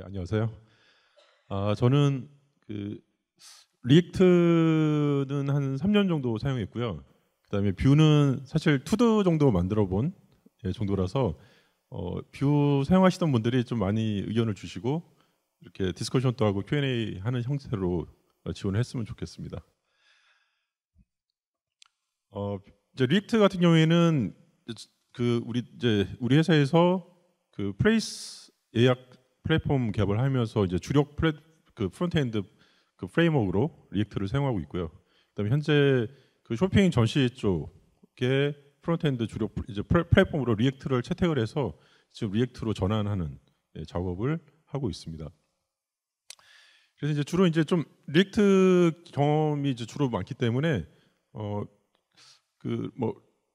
안녕하세요. 저는 그 리액트는 한 3년 정도 사용했고요. 그다음에 뷰는 사실 투두 정도 만들어 본 정도라서 뷰 사용하시던 분들이 좀 많이 의견을 주시고 이렇게 디스커션도 하고 Q&A 하는 형태로 지원을 했으면 좋겠습니다. 이제 리액트 같은 경우에는 우리 회사에서 그 플레이스 예약 플랫폼 개발하면서 이제 주력 프론트엔드 그 프레임워크로 리액트를 사용하고 있고요. 그다음에 현재 그 쇼핑 전시 쪽에 프론트엔드 주력 이제 플랫폼으로 리액트를 채택을 해서 지금 리액트로 전환하는 작업을 하고 있습니다. 그래서 이제 주로 이제 좀 리액트 경험이 이제 주로 많기 때문에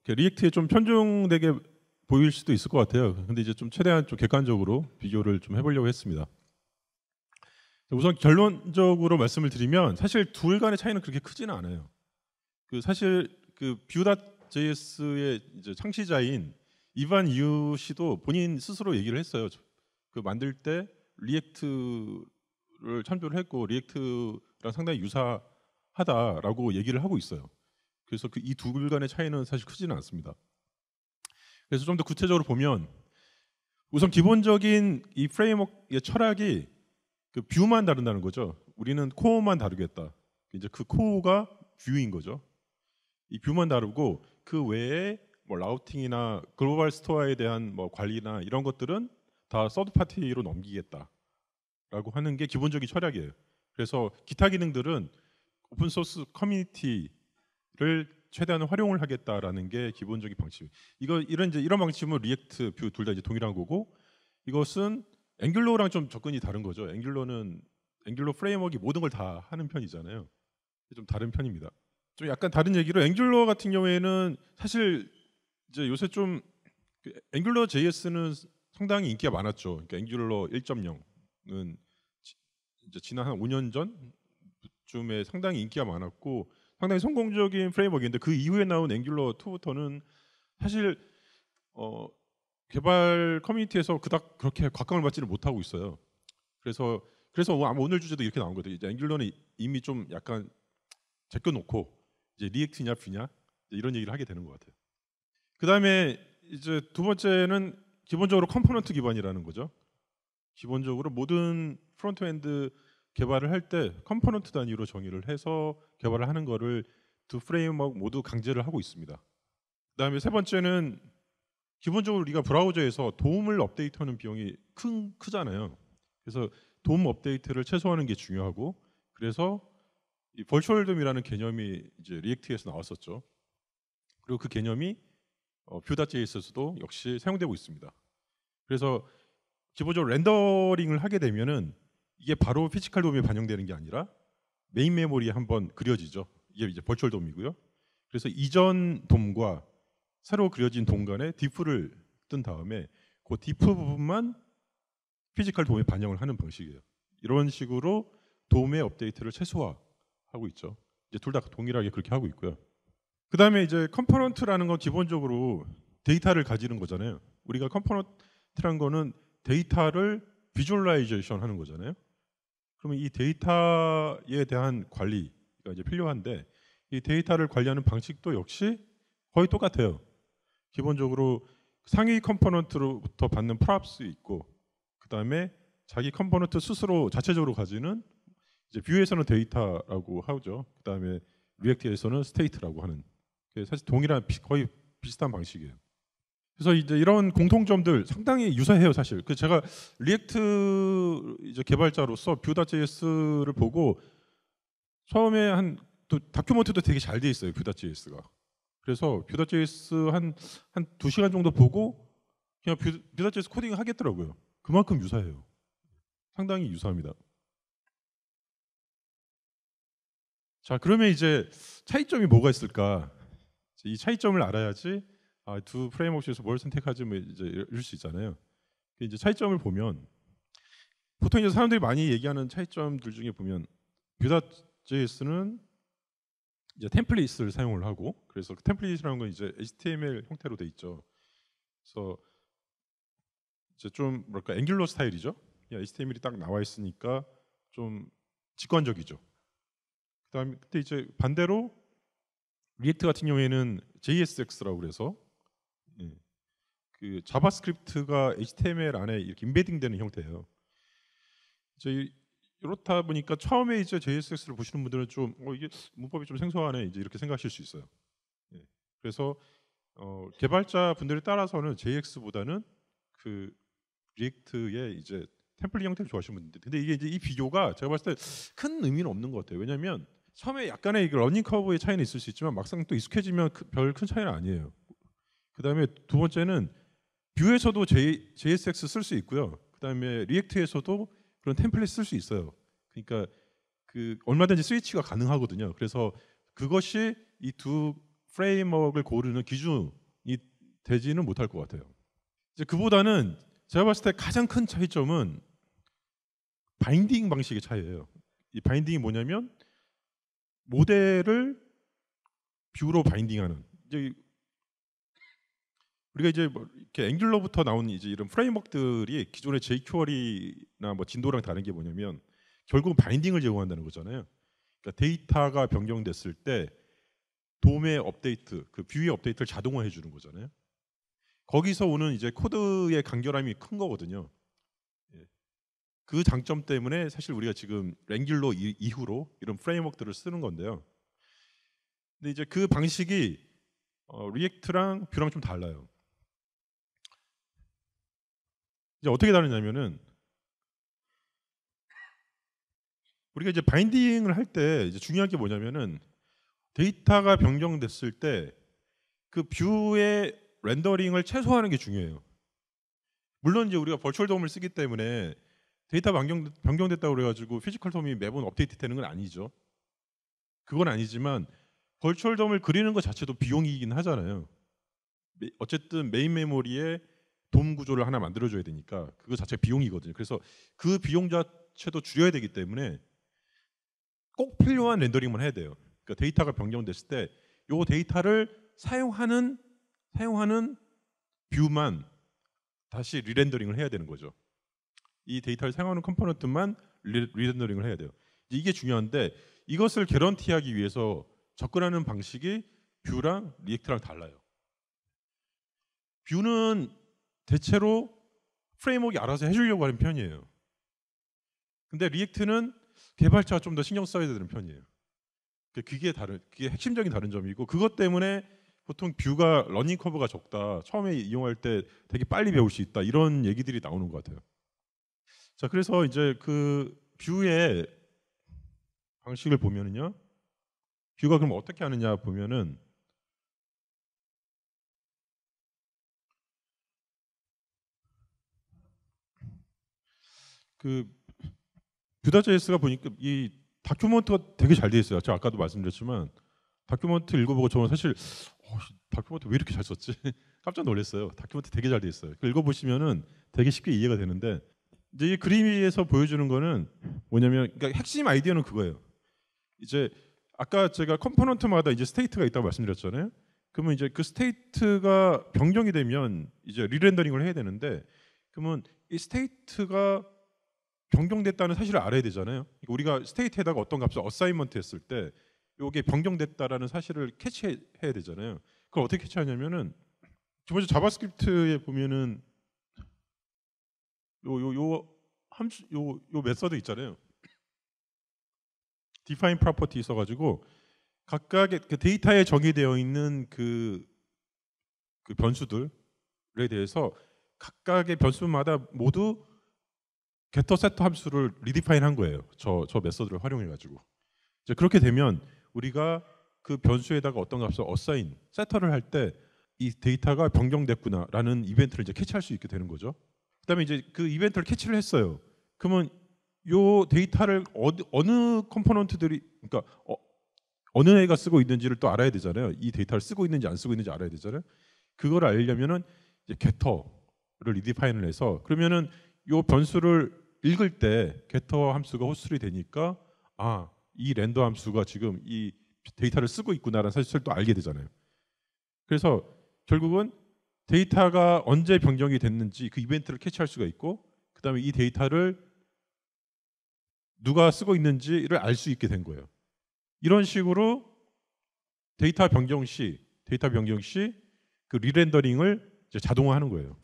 리액트에 좀 편중되게 보일 수도 있을 것 같아요. 근데 이제 좀 최대한 좀 객관적으로 비교를 좀 해보려고 했습니다. 우선 결론적으로 말씀을 드리면 사실 둘 간의 차이는 그렇게 크지는 않아요. 사실 Vue.js의 이제 창시자인 이반 유 씨도 본인 스스로 얘기를 했어요. 만들 때 리액트를 참조를 했고 리액트랑 상당히 유사하다라고 얘기를 하고 있어요. 그래서 이 둘 간의 차이는 사실 크지는 않습니다. 그래서 좀 더 구체적으로 보면 우선 기본적인 이 프레임워크의 철학이 그 뷰만 다룬다는 거죠. 우리는 코어만 다루겠다. 이제 그 코어가 뷰인 거죠. 이 뷰만 다루고 그 외에 뭐 라우팅이나 글로벌 스토어에 대한 뭐 관리나 이런 것들은 다 서드 파티로 넘기겠다라고 하는 게 기본적인 철학이에요. 그래서 기타 기능들은 오픈 소스 커뮤니티를 최대한 활용을 하겠다라는 게 기본적인 방침. 이런 방침은 리액트, 뷰 둘 다 이제 동일한 거고, 이것은 앵귤러랑 좀 접근이 다른 거죠. 앵귤러 프레임워크가 모든 걸 다 하는 편이잖아요. 좀 다른 편입니다. 좀 약간 다른 얘기로 앵귤러 같은 경우에는 사실 이제 요새 좀 앵귤러 JS는 상당히 인기가 많았죠. 그러니까 앵귤러 1.0은 이제 지난 한 5년 전쯤에 상당히 인기가 많았고 상당히 성공적인 프레임워크인데 그 이후에 나온 앵귤러 2부터는 사실 개발 커뮤니티에서 그닥 그렇게 곽광을 받지를 못하고 있어요. 그래서 아마 오늘 주제도 이렇게 나온 거죠. 이제 앵귤러는 이미 좀 약간 제껴놓고 이제 리액트냐 뷰냐 이런 얘기를 하게 되는 것 같아요. 그다음에 이제 두 번째는 기본적으로 컴포넌트 기반이라는 거죠. 기본적으로 모든 프론트엔드 개발을 할 때 컴포넌트 단위로 정의를 해서 개발을 하는 거를 두 프레임워크 모두 강제를 하고 있습니다. 그다음에 세 번째는 기본적으로 우리가 브라우저에서 도움을 업데이트하는 비용이 크잖아요. 그래서 도움 업데이트를 최소화하는 게 중요하고 그래서 이 버추얼 돔이라는 개념이 이제 리액트에서 나왔었죠. 그리고 그 개념이 Vue.js에서도 역시 사용되고 있습니다. 그래서 기본적으로 렌더링을 하게 되면은 이게 바로 피지컬 돔에 반영되는 게 아니라 메인 메모리에 한번 그려지죠. 이게 이제 버추얼 돔이고요. 그래서 이전 돔과 새로 그려진 돔 간에 diff를 뜬 다음에 그 diff 부분만 피지컬 돔에 반영을 하는 방식이에요. 이런 식으로 돔의 업데이트를 최소화하고 있죠. 이제 둘 다 동일하게 그렇게 하고 있고요. 그다음에 이제 컴포넌트라는 건 기본적으로 데이터를 가지는 거잖아요. 우리가 컴포넌트라는 거는 데이터를 비주얼라이제이션 하는 거잖아요. 그러면 이 데이터에 대한 관리가 이제 필요한데 이 데이터를 관리하는 방식도 역시 거의 똑같아요. 기본적으로 상위 컴포넌트로부터 받는 프랍스 있고 그다음에 자기 컴포넌트 스스로 자체적으로 가지는 이제 뷰에서는 데이터라고 하죠. 그다음에 리액트에서는 스테이트라고 하는 사실 동일한 거의 비슷한 방식이에요. 그래서 이제 이런 공통점들 상당히 유사해요, 사실. 제가 리액트 이제 개발자로서 Vue.js를 보고 처음에 또 다큐멘터리도 되게 잘 돼 있어요, Vue.js가. 그래서 Vue.js 한 2시간 정도 보고 그냥 Vue.js 코딩을 하겠더라고요. 그만큼 유사해요. 상당히 유사합니다. 자, 그러면 이제 차이점이 뭐가 있을까? 이 차이점을 알아야지 두 프레임워크 중에서 뭘 선택하지 뭐 이제 이럴 수 있잖아요. 이제 차이점을 보면 보통 이제 사람들이 많이 얘기하는 차이점들 중에 보면 Vue.js는 이제 템플릿을 사용을 하고 그래서 그 템플릿이라는 건 이제 HTML 형태로 돼 있죠. 그래서 이제 좀 뭐랄까 앵귤러 스타일이죠. 그냥 HTML이 딱 나와 있으니까 좀 직관적이죠. 그다음에 그때 이제 반대로 리액트 같은 경우에는 JSX라고 그래서 예, 그 자바스크립트가 HTML 안에 이렇게 인베딩되는 형태예요. 이제 이렇다 보니까 처음에 이제 JSX를 보시는 분들은 좀 이게 문법이 좀 생소하네 이제 이렇게 생각하실 수 있어요. 예. 그래서 개발자 분들에 따라서는 JX보다는 그 리액트의 이제 템플릿 형태를 좋아하시는 분들. 근데 이게 이제 이 비교가 제가 봤을 때 큰 의미는 없는 것 같아요. 왜냐하면 처음에 약간의 러닝 커브의 차이는 있을 수 있지만 막상 또 익숙해지면 별 큰 차이는 아니에요. 그다음에 두 번째는 뷰에서도 JSX 쓸 수 있고요. 그다음에 리액트에서도 그런 템플릿 쓸 수 있어요. 그러니까 그 얼마든지 스위치가 가능하거든요. 그래서 그것이 이 두 프레임워크를 고르는 기준이 되지는 못할 것 같아요. 이제 그보다는 제가 봤을 때 가장 큰 차이점은 바인딩 방식의 차이예요. 이 바인딩이 뭐냐면 모델을 뷰로 바인딩하는. 이제 우리가 이제 뭐 이렇게 앵귤러부터 나온 이제 이런 프레임워크들이 기존의 jQuery나 뭐 진도랑 다른 게 뭐냐면 결국 바인딩을 제공한다는 거잖아요. 그러니까 데이터가 변경됐을 때 돔의 업데이트, 그 뷰의 업데이트를 자동화해 주는 거잖아요. 거기서 오는 이제 코드의 간결함이 큰 거거든요. 예. 그 장점 때문에 사실 우리가 지금 앵귤러 이후로 이런 프레임워크들을 쓰는 건데요. 근데 이제 그 방식이 리액트랑 뷰랑 좀 달라요. 이제 어떻게 다르냐면은 우리가 이제 바인딩을 할 때 이제 중요한 게 뭐냐면은 데이터가 변경됐을 때 그 뷰의 렌더링을 최소화하는 게 중요해요. 물론 이제 우리가 버추얼 돔을 쓰기 때문에 데이터 변경됐다고 그래가지고 피지컬 돔이 매번 업데이트되는 건 아니죠. 그건 아니지만 버추얼 돔을 그리는 것 자체도 비용이긴 하잖아요. 어쨌든 메인 메모리에 돔 구조를 하나 만들어줘야 되니까 그거 자체 비용이거든요. 그래서 그 비용 자체도 줄여야 되기 때문에 꼭 필요한 렌더링만 해야 돼요. 그러니까 데이터가 변경됐을 때 이 데이터를 사용하는 뷰만 다시 리렌더링을 해야 되는 거죠. 이 데이터를 사용하는 컴포넌트만 리렌더링을 해야 돼요. 이게 중요한데 이것을 개런티하기 위해서 접근하는 방식이 뷰랑 리액트랑 달라요. 뷰는 대체로 프레임워크가 알아서 해주려고 하는 편이에요. 근데 리액트는 개발자가 좀 더 신경 써야 되는 편이에요. 그게 핵심적인 다른 점이고 그것 때문에 보통 뷰가 러닝 커브가 적다. 처음에 이용할 때 되게 빨리 배울 수 있다. 이런 얘기들이 나오는 것 같아요. 자, 그래서 이제 그 뷰의 방식을 보면은요. 뷰가 그럼 어떻게 하느냐 보면은 그 뷰다.js가 보니까 이 다큐먼트가 되게 잘 돼 있어요. 제가 아까도 말씀드렸지만 다큐먼트 읽어보고 저는 사실 다큐먼트 왜 이렇게 잘 썼지? 깜짝 놀랐어요. 다큐먼트 되게 잘 돼 있어요. 읽어보시면은 되게 쉽게 이해가 되는데 이제 이 그림에서 보여주는 거는 뭐냐면 그러니까 핵심 아이디어는 그거예요. 이제 아까 제가 컴포넌트마다 이제 스테이트가 있다고 말씀드렸잖아요. 그러면 이제 그 스테이트가 변경이 되면 이제 리렌더링을 해야 되는데 그러면 이 스테이트가 변경됐다는 사실을 알아야 되잖아요. 그러니까 우리가 스테이트에다가 어떤 값을 어사인먼트 했을 때 이게 변경됐다라는 사실을 캐치해야 되잖아요. 그걸 어떻게 캐치하냐면은 두 번째 자바스크립트에 보면은 요 함수 요 메서드 있잖아요. define property 있어가지고 각각의 그 데이터에 정의되어 있는 그 변수들에 대해서 각각의 변수마다 모두 getter setter 함수를 리디파인 한 거예요. 저 메서드를 활용해가지고 이제 그렇게 되면 우리가 그 변수에다가 어떤 값을 어사인 세터를 할 때 이 데이터가 변경됐구나라는 이벤트를 이제 캐치할 수 있게 되는 거죠. 그다음에 이제 그 이벤트를 캐치를 했어요. 그러면 요 데이터를 어느 컴포넌트들이 그러니까 어느 애가 쓰고 있는지를 또 알아야 되잖아요. 이 데이터를 쓰고 있는지 안 쓰고 있는지 알아야 되잖아요. 그걸 알려면은 이제 getter를 리디파인을 해서 그러면은 요 변수를 읽을 때 getter 함수가 호출이 되니까 이 렌더 함수가 지금 이 데이터를 쓰고 있구나라는 사실을 또 알게 되잖아요. 그래서 결국은 데이터가 언제 변경이 됐는지 그 이벤트를 캐치할 수가 있고 그 그다음에 이 데이터를 누가 쓰고 있는지를 알 수 있게 된 거예요. 이런 식으로 데이터 변경 시 그 리렌더링을 이제 자동화하는 거예요.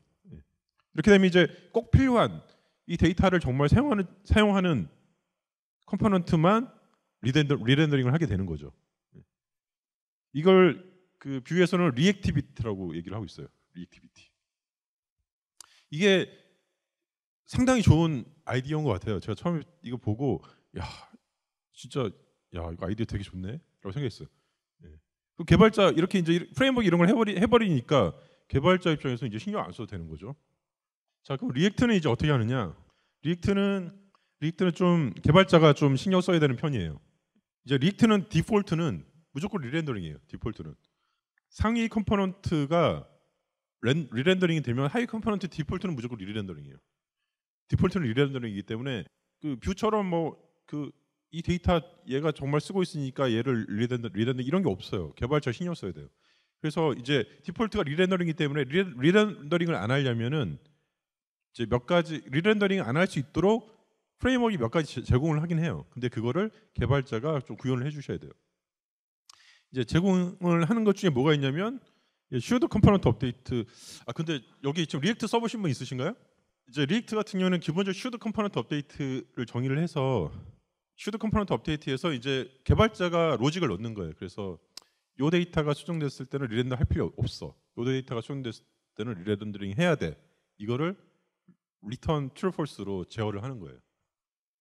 이렇게 되면 이제 꼭 필요한 이 데이터를 정말 사용하는 컴포넌트만 리렌더링을 하게 되는 거죠. 이걸 그 뷰에서는 리액티비티라고 얘기를 하고 있어요. 리액티비티. 이게 상당히 좋은 아이디어인 것 같아요. 제가 처음에 이거 보고 야 진짜 야 이거 아이디어 되게 좋네라고 생각했어요. 그 개발자 이렇게 이제 프레임워크 이런 걸 해버리니까 개발자 입장에서 이제 신경 안 써도 되는 거죠. 자 그럼 리액트는 이제 어떻게 하느냐? 리액트는 좀 개발자가 좀 신경 써야 되는 편이에요. 이제 리액트는 디폴트는 무조건 리렌더링이에요. 디폴트는 상위 컴포넌트가 리렌더링이 되면 하위 컴포넌트 디폴트는 무조건 리렌더링이에요. 디폴트는 리렌더링이기 때문에 그 뷰처럼 뭐 그 이 데이터 얘가 정말 쓰고 있으니까 얘를 리렌더 이런 게 없어요. 개발자 신경 써야 돼요. 그래서 이제 디폴트가 리렌더링이기 때문에 리렌더링을 안 하려면은 이제 몇 가지 리렌더링 안 할 수 있도록 프레임워크가 몇 가지 제공을 하긴 해요. 근데 그거를 개발자가 좀 구현을 해주셔야 돼요. 이제 제공을 하는 것 중에 뭐가 있냐면 슈드 컴포넌트 업데이트. 근데 여기 지금 리액트 써보신 분 있으신가요? 이제 리액트 같은 경우는 기본적으로 슈드 컴포넌트 업데이트를 정의를 해서 슈드 컴포넌트 업데이트에서 이제 개발자가 로직을 넣는 거예요. 그래서 요 데이터가 수정됐을 때는 리렌더 할 필요 없어. 요 데이터가 수정됐을 때는 리렌더링 해야 돼. 이거를 return true false로 제어를 하는 거예요.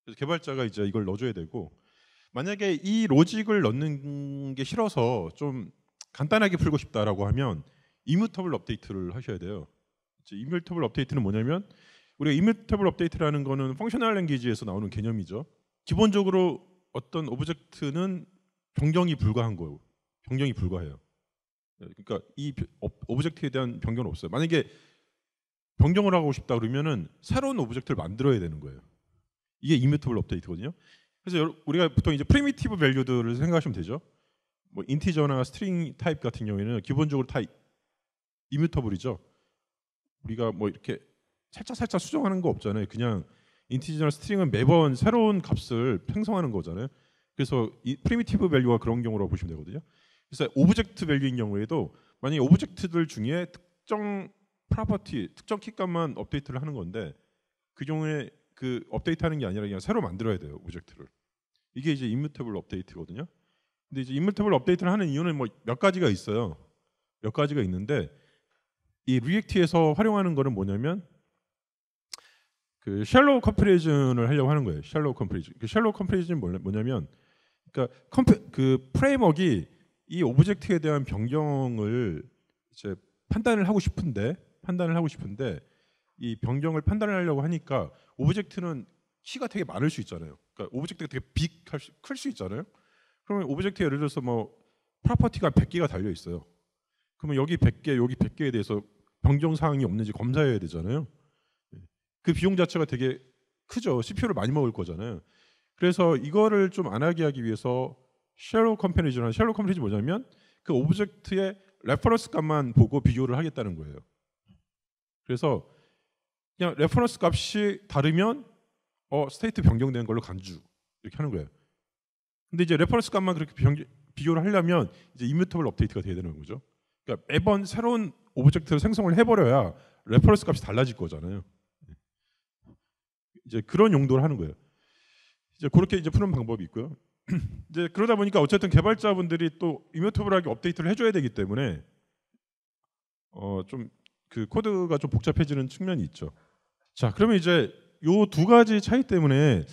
그래서 개발자가 이제 이걸 넣어줘야 되고 만약에 이 로직을 넣는 게 싫어서 좀 간단하게 풀고 싶다라고 하면 이뮤터블 업데이트를 하셔야 돼요. 이뮤터블 업데이트는 뭐냐면 우리가 이뮤터블 업데이트라는 거는 펑셔널 랭귀지에서 나오는 개념이죠. 기본적으로 어떤 오브젝트는 변경이 불가한 거예요. 변경이 불가해요. 그러니까 이 오브젝트에 대한 변경은 없어요. 만약에 변경을 하고 싶다 그러면은 새로운 오브젝트를 만들어야 되는 거예요. 이게 이뮤터블 업데이트거든요. 그래서 우리가 보통 이제 프리미티브 밸류들을 생각하시면 되죠. 뭐 인티저나 스트링 타입 같은 경우에는 기본적으로 다 이뮤터블이죠. 우리가 뭐 이렇게 살짝 수정하는 거 없잖아요. 그냥 인티저나 스트링은 매번 새로운 값을 생성하는 거잖아요. 그래서 이 프리미티브 밸류가 그런 경우라고 보시면 되거든요. 그래서 오브젝트 밸류인 경우에도 만약에 오브젝트들 중에 특정 프로퍼티, 특정 키값만 업데이트를 하는 건데 그 경우에 그 업데이트하는 게 아니라 그냥 새로 만들어야 돼요. 오브젝트를. 이게 이제 이뮤터블 업데이트거든요. 근데 이제 이뮤터블 업데이트를 하는 이유는 뭐 몇 가지가 있어요. 몇 가지가 있는데 이 리액트에서 활용하는 거는 뭐냐면 그 샬로우 컴패리즌을 하려고 하는 거예요. 샬로우 컴패리즌. 그 샬로우 컴패리즌이 뭐냐면 그러니까 그 프레임워크가 이 오브젝트에 대한 변경을 이제 판단을 하고 싶은데 이 변경을 판단을 하려고 하니까 오브젝트는 키가 되게 많을 수 있잖아요. 그러니까 오브젝트가 되게 클 수 있잖아요. 그러면 오브젝트에 예를 들어서 뭐 프로퍼티가 100개가 달려 있어요. 그러면 여기 100개, 여기 100개에 대해서 변경 사항이 없는지 검사해야 되잖아요. 그 비용 자체가 되게 크죠. CPU를 많이 먹을 거잖아요. 그래서 이거를 좀 안 하게 하기 위해서 샬로우 컴패리즌이 뭐냐면 그 오브젝트의 레퍼런스 값만 보고 비교를 하겠다는 거예요. 그래서 그냥 레퍼런스 값이 다르면 스테이트 변경된 걸로 간주 이렇게 하는 거예요. 근데 이제 레퍼런스 값만 그렇게 비교를 하려면 이제 이뮤터블 업데이트가 돼야 되는 거죠. 그러니까 매번 새로운 오브젝트를 생성을 해버려야 레퍼런스 값이 달라질 거잖아요. 이제 그런 용도를 하는 거예요. 이제 그렇게 이제 푸는 방법이 있고요. 이제 그러다 보니까 어쨌든 개발자분들이 또 이뮤터블하게 업데이트를 해줘야 되기 때문에 좀 그 코드가 좀 복잡해지는 측면이 있죠. 자, 그러면 이제 요 두 가지 차이 때문에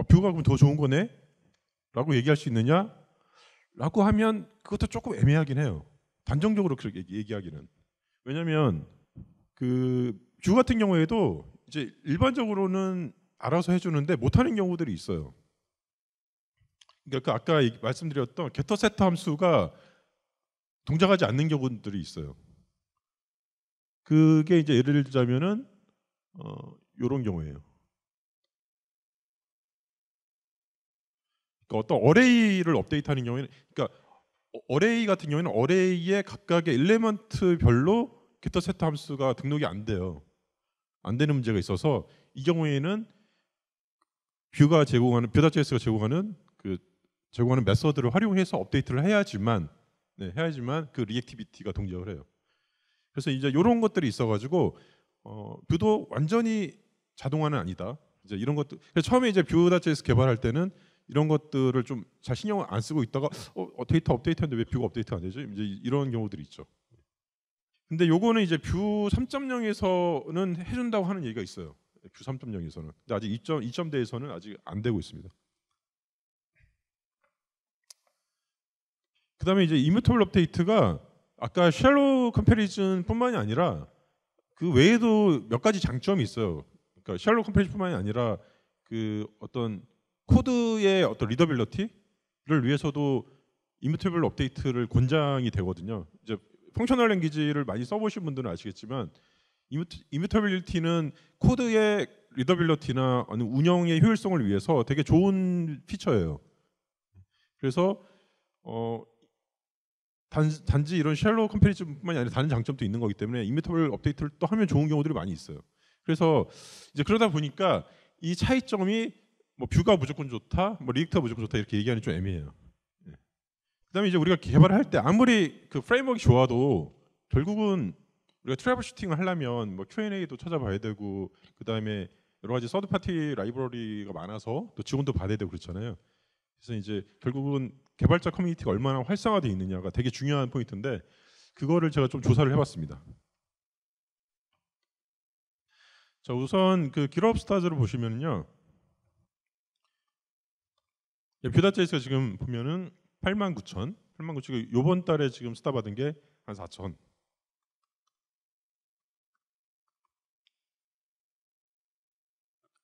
뷰가 그럼 더 좋은 거네? 라고 얘기할 수 있느냐? 라고 하면 그것도 조금 애매하긴 해요. 단정적으로 그렇게 얘기하기는. 왜냐하면 그 뷰 같은 경우에도 이제 일반적으로는 알아서 해주는데 못하는 경우들이 있어요. 그러니까 아까 말씀드렸던 getter set 함수가 동작하지 않는 경우들이 있어요. 그게 이제 예를 들자면은 이런 경우예요. 그러니까 어떤 어레이를 업데이트하는 경우에는, 그러니까 어레이 같은 경우에는 어레이의 각각의 엘리먼트별로 getter set 함수가 등록이 안 돼요. 안 되는 문제가 있어서 이 경우에는 뷰.js가 제공하는 메서드를 활용해서 업데이트를 해야지만 그 리액티비티가 동작을 해요. 그래서 이제 이런 것들이 있어가지고 뷰도 완전히 자동화는 아니다. 이제 이런 것들. 그래서 처음에 이제 뷰.js 개발할 때는 이런 것들을 좀 잘 신경을 안 쓰고 있다가 데이터 업데이트하는데 왜 뷰가 업데이트 안 되지? 이제 이런 경우들이 있죠. 근데 요거는 이제 뷰 3.0에서는 해준다고 하는 얘기가 있어요. 뷰 3.0에서는. 근데 아직 2.0에서는 아직 안 되고 있습니다. 그다음에 이제 이뮤터블 업데이트가 아까 샬로우 컴패리즌뿐만이 아니라 그 외에도 몇 가지 장점이 있어요. 그러니까 샬로우 컴패리즌뿐만이 아니라 그 어떤 코드의 어떤 리더빌리티를 위해서도 이뮤터블 업데이트를 권장이 되거든요. 이제 펑셔널 랭귀지를 많이 써보신 분들은 아시겠지만 이뮤터빌리티는 코드의 리더빌리티나 운영의 효율성을 위해서 되게 좋은 피처예요. 그래서 단지 이런 샬로우 컴패리즌뿐만이 아니라 다른 장점도 있는 거기 때문에 이뮤터블 업데이트를 또 하면 좋은 경우들이 많이 있어요. 그래서 이제 그러다 보니까 이 차이점이 뭐 뷰가 무조건 좋다, 뭐 리액트가 무조건 좋다 이렇게 얘기하는 게 좀 애매해요. 그다음에 이제 우리가 개발을 할 때 아무리 그 프레임워크가 좋아도 결국은 우리가 트러블 슈팅을 하려면 뭐 Q&A도 찾아봐야 되고 그다음에 여러 가지 서드 파티 라이브러리가 많아서 또 지원도 받아야 되고 그렇잖아요. 그래서 이제 결국은 개발자 커뮤니티가 얼마나 활성화되어 있느냐가 되게 중요한 포인트인데 그거를 제가 좀 조사를 해봤습니다. 자, 우선 그 GitHub 스타즈를 보시면요, 뷰.js가 지금 보면은 89,000 요번 달에 지금 스타 받은 게 한 4,000.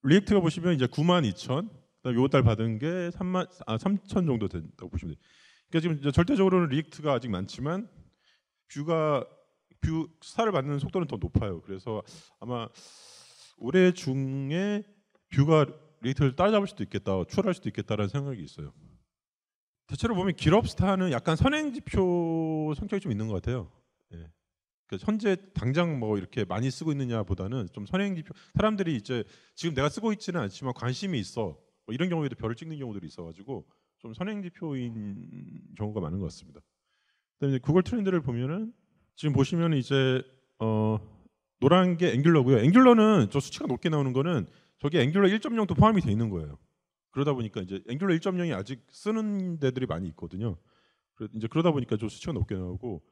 리액트가 보시면 이제 92,000. 그다음에 요번 달 받은 게 3,000 정도 된다고 보시면 돼요. 그러니까 지금 이제 절대적으로는 리액트가 아직 많지만 뷰 스타를 받는 속도는 더 높아요. 그래서 아마 올해 중에 뷰가 리액트를 따라잡을 수도 있겠다, 추월할 수도 있겠다라는 생각이 있어요. 대체로 보면 GitHub 스타는 약간 선행지표 성격이 좀 있는 것 같아요. 예. 그러니까 현재 당장 뭐 이렇게 많이 쓰고 있느냐보다는 좀 선행지표, 사람들이 이제 지금 내가 쓰고 있지는 않지만 관심이 있어, 뭐 이런 경우에도 별을 찍는 경우들이 있어가지고 좀 선행지표인 경우가 많은 것 같습니다. 그다음에 구글 트렌드를 보면은 지금 보시면 이제 노란 게 앵귤러고요. 앵귤러는 저 수치가 높게 나오는 거는 저게 앵귤러 1.0도 포함이 돼 있는 거예요. 그러다 보니까 이제 앵귤러 1.0이 아직 쓰는 데들이 많이 있거든요. 이제 그러다 보니까 좀 수치가 높게 나오고,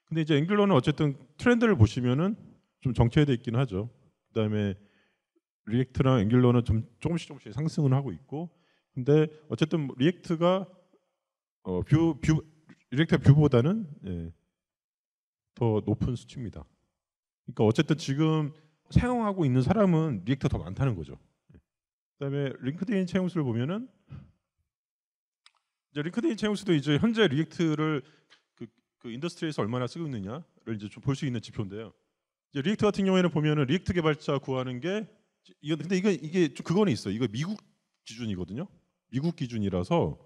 근데 이제 앵귤러는 어쨌든 트렌드를 보시면은 좀 정체돼 있긴 하죠. 그다음에 리액트랑 앵귤러는 좀 조금씩 상승을 하고 있고, 근데 어쨌든 리액트가 리액트가 뷰보다는 더 높은 수치입니다. 그러니까 어쨌든 지금 사용하고 있는 사람은 리액트가 더 많다는 거죠. 그다음에 링크드인 채용수를 보면은 이제 링크드인 채용수도 이제 현재 리액트를 그 인더스트리에서 얼마나 쓰고 있느냐를 이제 좀 볼 수 있는 지표인데요. 이제 리액트 같은 경우에는 보면은 리액트 개발자 구하는 게 근데 이게 좀 그거는 있어요. 이거 미국 기준이거든요. 미국 기준이라서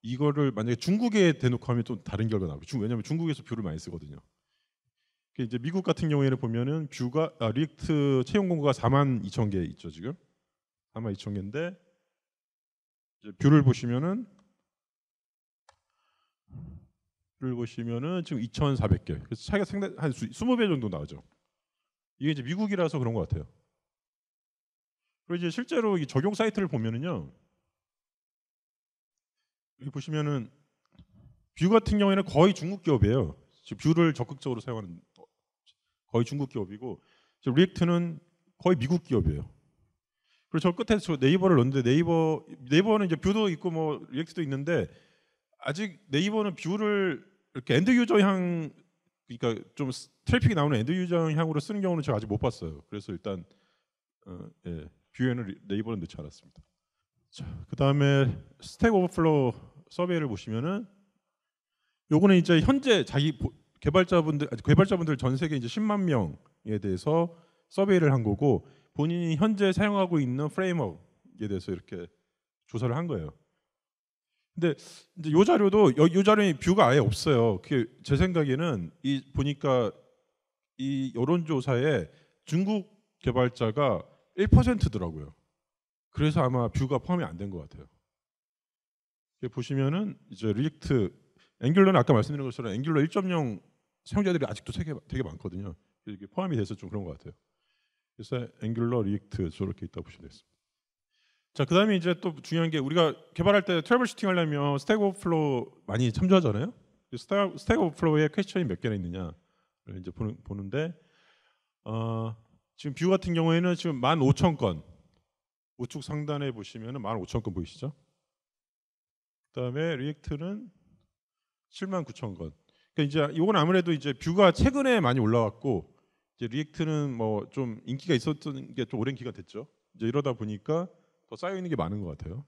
이거를 만약에 중국에 대놓고 하면 좀 다른 결과 나오고, 왜냐하면 중국에서 뷰를 많이 쓰거든요. 이제 미국 같은 경우에는 보면은 리액트 채용 공고가 42,000개 있죠 지금. 42,000개인데 뷰를 보시면은 지금 2,400개. 그래서 차이가 상당히 한 20배 정도 나오죠. 이게 이제 미국이라서 그런 것 같아요. 그리고 이제 실제로 이 적용 사이트를 보면은요, 여기 보시면은 뷰 같은 경우에는 거의 중국 기업이에요. 지금 뷰를 적극적으로 사용하는 거의 중국 기업이고, 지금 리액트는 거의 미국 기업이에요. 그리고 저 끝에 저 네이버를 넣는데 네이버는 이제 뷰도 있고 뭐 리액트도 있는데 아직 네이버는 뷰를 이렇게 엔드 유저향, 그러니까 좀 트래픽이 나오는 엔드 유저향으로 쓰는 경우는 제가 아직 못 봤어요. 그래서 일단 뷰에는 네이버는 넣지 않았습니다. 자, 그다음에 스택 오버플로우 서베이를 보시면은 요거는 이제 현재 자기 개발자분들 전 세계 이제 10만 명에 대해서 서베이를 한 거고, 본인이 현재 사용하고 있는 프레임워크에 대해서 이렇게 조사를 한 거예요. 근데 이제 요 자료도 요 자료에 뷰가 아예 없어요. 그게 제 생각에는 보니까 이 여론조사에 중국 개발자가 1%더라고요. 그래서 아마 뷰가 포함이 안 된 것 같아요. 보시면은 이제 리액트, 앵귤러는 아까 말씀드린 것처럼 앵귤러 1.0 사용자들이 아직도 되게 많거든요. 이게 포함이 돼서 좀 그런 것 같아요. 그래서 앵귤러, 리액트 저렇게 있다 보시면 되겠습니다. 자, 그다음에 이제 또 중요한 게 우리가 개발할 때 트러블 슈팅 하려면 스택 오버플로우 많이 참조하잖아요. 스택 오버플로우에 퀘스천이 몇 개나 있느냐 이제 보는데 지금 뷰 같은 경우에는 지금 15,000건 우측 상단에 보시면은 15,000건 보이시죠? 그다음에 리액트는 79,000건. 그러니까 이제 이건 아무래도 이제 뷰가 최근에 많이 올라왔고 이제 리액트는 뭐 좀 인기가 있었던 게 좀 오랜 기간 됐죠. 이제 이러다 보니까 더 쌓여 있는 게 많은 것 같아요.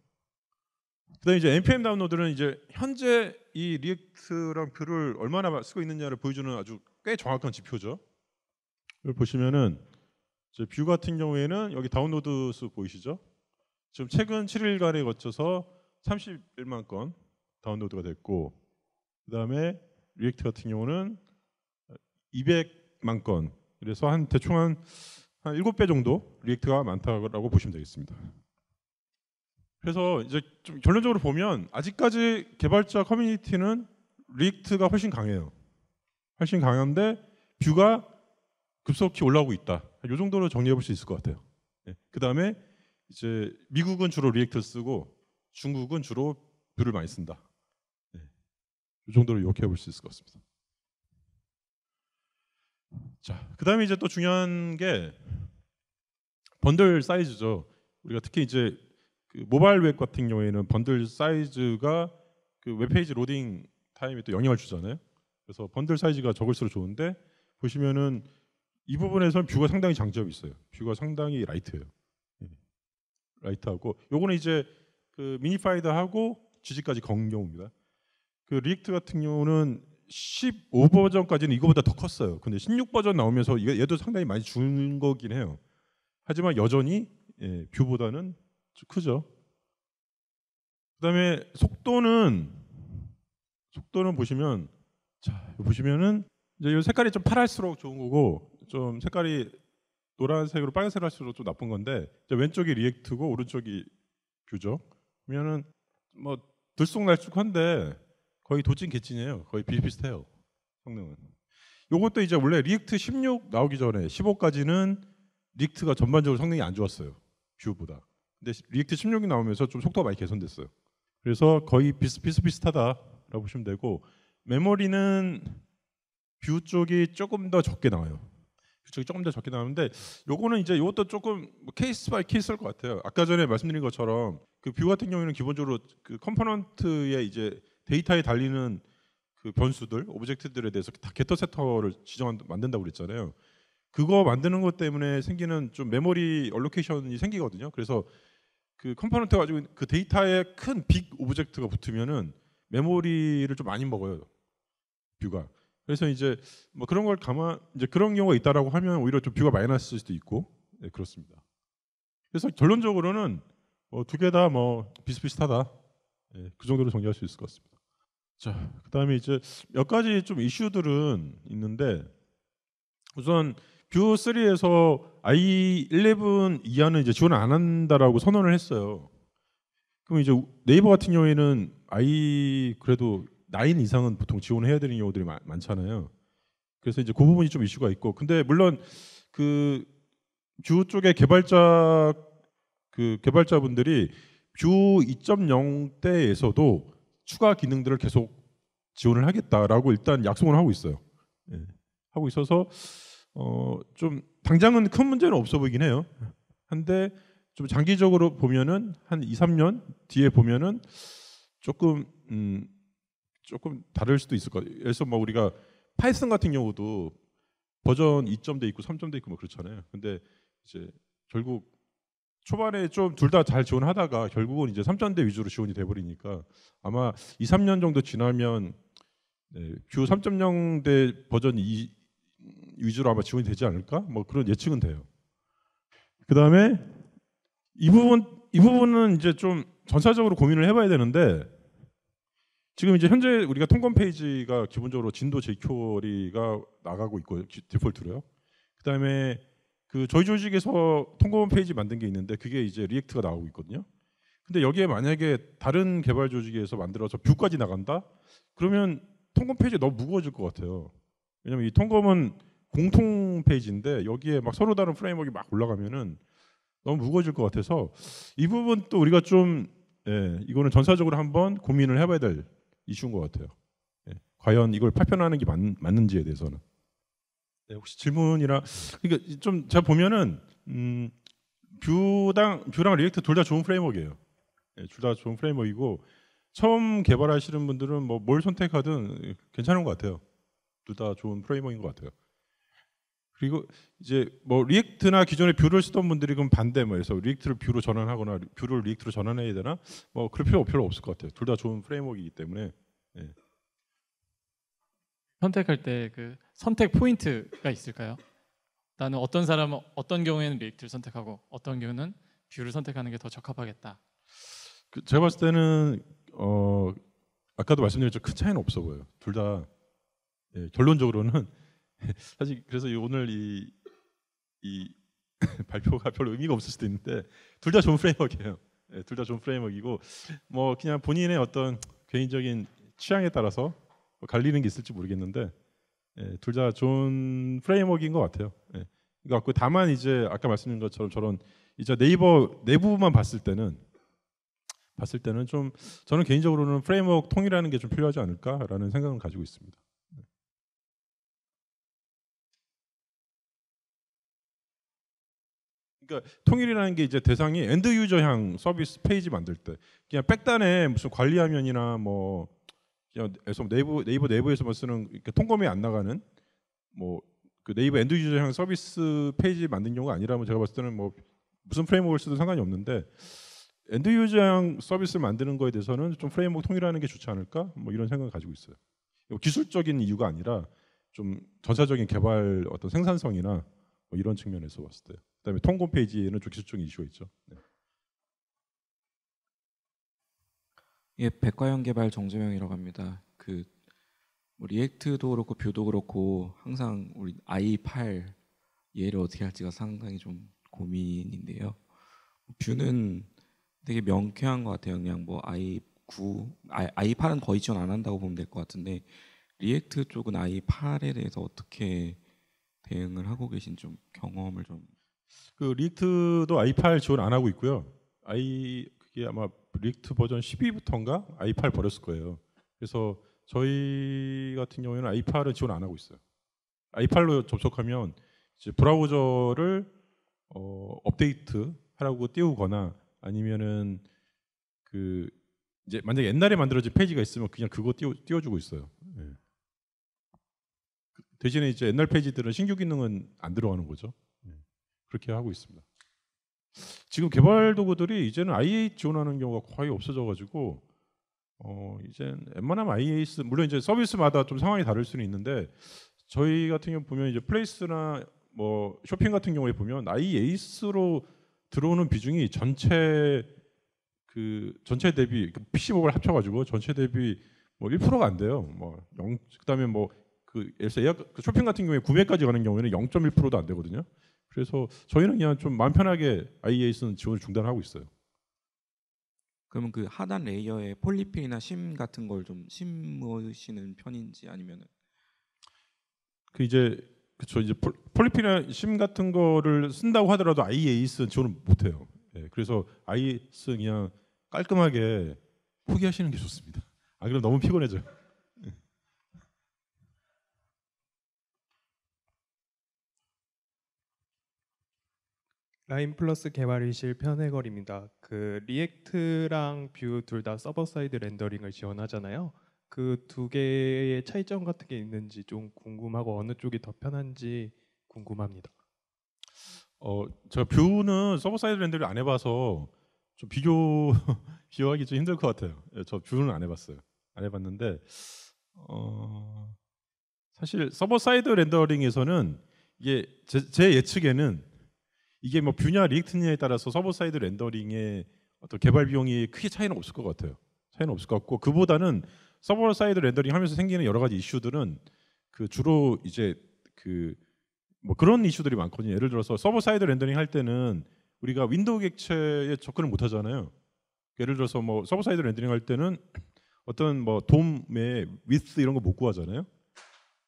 그다음에 이제 npm 다운로드는 이제 현재 이 리액트랑 뷰를 얼마나 쓰고 있느냐를 보여주는 아주 꽤 정확한 지표죠. 이걸 보시면은 이제 뷰 같은 경우에는 여기 다운로드 수 보이시죠? 지금 최근 7일간에 거쳐서 31만 건 다운로드가 됐고, 그다음에 리액트 같은 경우는 200만 건. 그래서 대충 한 7배 정도 리액트가 많다고 보시면 되겠습니다. 그래서 이제 좀 결론적으로 보면 아직까지 개발자 커뮤니티는 리액트가 훨씬 강해요. 훨씬 강한데 뷰가 급속히 올라오고 있다. 이 정도로 정리해 볼 수 있을 것 같아요. 그 다음에 이제 미국은 주로 리액트를 쓰고 중국은 주로 뷰를 많이 쓴다. 이 정도로 이렇게 볼 수 있을 것 같습니다. 자, 그 다음에 이제 또 중요한 게 번들 사이즈죠. 우리가 특히 이제 그 모바일 웹 같은 경우에는 번들 사이즈가 그 웹페이지 로딩 타임에 또 영향을 주잖아요. 그래서 번들 사이즈가 적을수록 좋은데 보시면은 이 부분에서는 뷰가 상당히 장점이 있어요. 뷰가 상당히 라이트예요. 라이트하고 요거는 이제 그 미니파이드하고 GG까지 건 경우입니다. 그 리액트 같은 경우는 15 버전까지는 이거보다 더 컸어요. 근데 16 버전 나오면서 얘도 상당히 많이 준 거긴 해요. 하지만 여전히 뷰보다는 좀 크죠. 그다음에 속도는 보시면 보시면은 이제 이 색깔이 좀 파랄수록 좋은 거고 좀 색깔이 노란색으로 빨간색으로 할수록 좀 나쁜 건데 이제 왼쪽이 리액트고 오른쪽이 뷰죠. 그러면은 뭐 들쑥날쑥한데 거의 도찐개찐이에요. 거의 비슷비슷해요. 성능은. 요것도 이제 원래 리액트 16 나오기 전에 15까지는 리액트가 전반적으로 성능이 안 좋았어요. 뷰보다. 근데 리액트 16이 나오면서 좀 속도가 많이 개선됐어요. 그래서 거의 비슷하다라고 보시면 되고 메모리는 뷰 쪽이 조금 더 적게 나와요. 뷰 쪽이 조금 더 적게 나오는데 요거는 이제 이것도 조금 케이스 바이 케이스일 것 같아요. 아까 전에 말씀드린 것처럼 그 뷰 같은 경우에는 기본적으로 그 컴포넌트에 이제 데이터에 달리는 그 변수들, 오브젝트들에 대해서 다 게터 세터를 만든다고 그랬잖아요. 그거 만드는 것 때문에 생기는 좀 메모리 얼로케이션이 생기거든요. 그래서 그 컴포넌트 가지고 그 데이터에 큰 빅 오브젝트가 붙으면은 메모리를 좀 많이 먹어요. 뷰가. 그래서 이제 뭐 그런 걸 이제 그런 경우가 있다라고 하면 오히려 좀 뷰가 많이 났을 수도 있고, 네, 그렇습니다. 그래서 결론적으로는 뭐 두 개 다 뭐 비슷비슷하다. 네, 그 정도로 정리할 수 있을 것 같습니다. 자, 그다음에 이제 몇 가지 좀 이슈들은 있는데 우선 뷰 3에서 i11 이하는 이제 지원을 안 한다라고 선언을 했어요. 그럼 이제 네이버 같은 경우에는 그래도 9 이상은 보통 지원을 해야 되는 경우들이 많잖아요. 그래서 이제 그 부분이 좀 이슈가 있고, 근데 물론 그 뷰 쪽의 개발자분들이 뷰 2.0 때에서도 추가 기능들을 계속 지원을 하겠다라고 일단 약속을 하고 있어요. 하고 있어서 좀 당장은 큰 문제는 없어 보이긴 해요. 한데 좀 장기적으로 보면은 한 2, 3년 뒤에 보면은 조금 다를 수도 있을 것 같아요. 그래서 뭐 우리가 파이썬 같은 경우도 버전 2점대 있고 3점대 있고 뭐 그렇잖아요. 근데 이제 결국 초반에 좀 둘 다 잘 지원하다가 결국은 이제 3점대 위주로 지원이 돼 버리니까 아마 2, 3년 정도 지나면 뷰 3.0대 버전 2 위주로 아마 지원이 되지 않을까? 뭐 그런 예측은 돼요. 그다음에 이 부분은 이제 좀 전사적으로 고민을 해봐야 되는데 지금 이제 현재 우리가 통관 페이지가 기본적으로 진도 jQuery가 나가고 있고 디폴트로요. 그다음에 그 저희 조직에서 통금 페이지 만든 게 있는데 그게 이제 리액트가 나오고 있거든요. 근데 여기에 만약에 다른 개발 조직에서 만들어서 뷰까지 나간다? 그러면 통금 페이지 너무 무거워질 것 같아요. 왜냐면 이 통금은 공통 페이지인데 여기에 막 서로 다른 프레임워크가 막 올라가면은 너무 무거워질 것 같아서 이 부분 또 우리가 좀 이거는 전사적으로 한번 고민을 해봐야 될 이슈인 것 같아요. 과연 이걸 파편화하는 게 맞는지에 대해서는. 혹시 질문이나 그러니까 좀 제가 보면은 뷰랑 리액트 둘 다 좋은 프레임워크예요. 둘 다 좋은 프레임워크이고 처음 개발하시는 분들은 뭐 뭘 선택하든 괜찮은 것 같아요. 둘 다 좋은 프레임워크인 것 같아요. 그리고 이제 뭐 리액트나 기존에 뷰를 쓰던 분들이 그럼 반대 뭐해서 리액트를 뷰로 전환하거나 뷰를 리액트로 전환해야 되나? 뭐 그럴 필요 별로 없을 것 같아요. 둘 다 좋은 프레임워크이기 때문에. 선택할 때 그 선택 포인트가 있을까요? 나는 어떤 사람은 어떤 경우에는 리액트를 선택하고 어떤 경우는 뷰를 선택하는 게 더 적합하겠다. 제가 봤을 때는 아까도 말씀드렸죠. 큰 차이는 없어 보여요. 둘 다 결론적으로는 사실 그래서 오늘 이 발표가 별로 의미가 없을 수도 있는데 둘 다 좋은 프레임워크예요. 둘 다 좋은 프레임워크이고 뭐 그냥 본인의 어떤 개인적인 취향에 따라서 갈리는 게 있을지 모르겠는데 둘 다 좋은 프레임워크인 것 같아요. 그러니까 다만 이제 아까 말씀드린 것처럼 저런 이제 네이버 내부만 봤을 때는 좀 저는 개인적으로는 프레임워크 통일하는 게 좀 필요하지 않을까라는 생각을 가지고 있습니다. 그러니까 통일이라는 게 이제 대상이 엔드 유저향 서비스 페이지 만들 때 그냥 백단에 무슨 관리 화면이나 뭐 그냥 네이버 내부에서만 쓰는 통검에 안 나가는 뭐 그 네이버 엔드 유저향 서비스 페이지 만든 경우가 아니라면 제가 봤을 때는 뭐 무슨 프레임워크를 쓰든 상관이 없는데 엔드 유저향 서비스를 만드는 거에 대해서는 좀 프레임워크 통일하는 게 좋지 않을까? 뭐 이런 생각을 가지고 있어요. 기술적인 이유가 아니라 좀 전사적인 개발 어떤 생산성이나 뭐 이런 측면에서 봤을 때. 그다음에 통금 페이지에는 좀 기술적인 이슈가 있죠. 예, 백과형 개발 정재명이라고 합니다. 뭐 리액트도 그렇고 뷰도 그렇고 항상 우리 i8 얘를 어떻게 할지가 상당히 좀 고민인데요. 뷰는 되게 명쾌한 것 같아요. 그냥 뭐 i9, i8은 거의 지원 안 한다고 보면 될 것 같은데 리액트 쪽은 i8에 대해서 어떻게 대응을 하고 계신 좀 경험을 좀. 그 리액트도 i8 지원 안 하고 있고요. 그게 아마 리액트 버전 12부터인가 i8 버렸을 거예요. 그래서 저희 같은 경우에는 i8은 지원 안 하고 있어요. i8로 접속하면 이제 브라우저를 업데이트 하라고 띄우거나 아니면은 그 이제 만약에 옛날에 만들어진 페이지가 있으면 그냥 그거 띄워주고 있어요. 대신에 이제 옛날 페이지들은 신규 기능은 안 들어가는 거죠. 그렇게 하고 있습니다. 지금 개발 도구들이 이제는 IA 지원하는 경우가 거의 없어져가지고 이제 웬만하면 IAS 물론 이제 서비스마다 좀 상황이 다를 수는 있는데 저희 같은 경우 보면 이제 플레이스나 뭐 쇼핑 같은 경우에 보면 IAS로 들어오는 비중이 전체 대비 PC목을 합쳐가지고 전체 대비 뭐 1%가 안 돼요. 뭐 그다음에 뭐 예를 들어 쇼핑 같은 경우에 구매까지 가는 경우에는 0.1%도 안 되거든요. 그래서 저희는 그냥 좀 마음 편하게 IAS는 지원을 중단하고 있어요. 그러면 그 하단 레이어에 폴리필이나 심 같은 걸 좀 심으시는 편인지 아니면은 이제 폴리필이나 심 같은 거를 쓴다고 하더라도 IAS는 지원을 못 해요. 그래서 IAS 그냥 깔끔하게 포기하시는 게 좋습니다. 그럼 너무 피곤해져요. 라인 플러스 개발이실 편해걸입니다. 그 리액트랑 뷰 둘 다 서버 사이드 렌더링을 지원하잖아요. 그 두 개의 차이점 같은 게 있는지 좀 궁금하고 어느 쪽이 더 편한지 궁금합니다. 제가 뷰는 서버 사이드 렌더링 안 해봐서 좀 비교하기 좀 힘들 것 같아요. 저 뷰는 안 해봤어요. 안 해봤는데 사실 서버 사이드 렌더링에서는 이게 제 예측에는 이게 뭐 뷰냐 리액트냐에 따라서 서버 사이드 렌더링의 어떤 개발 비용이 크게 차이는 없을 것 같아요. 차이는 없을 것 같고 그보다는 서버 사이드 렌더링 하면서 생기는 여러 가지 이슈들은 주로 이제 뭐 그런 이슈들이 많거든요. 예를 들어서 서버 사이드 렌더링 할 때는 우리가 윈도우 객체에 접근을 못 하잖아요. 예를 들어서 뭐 서버 사이드 렌더링 할 때는 어떤 뭐 돔의 위스 이런 거 못 구하잖아요.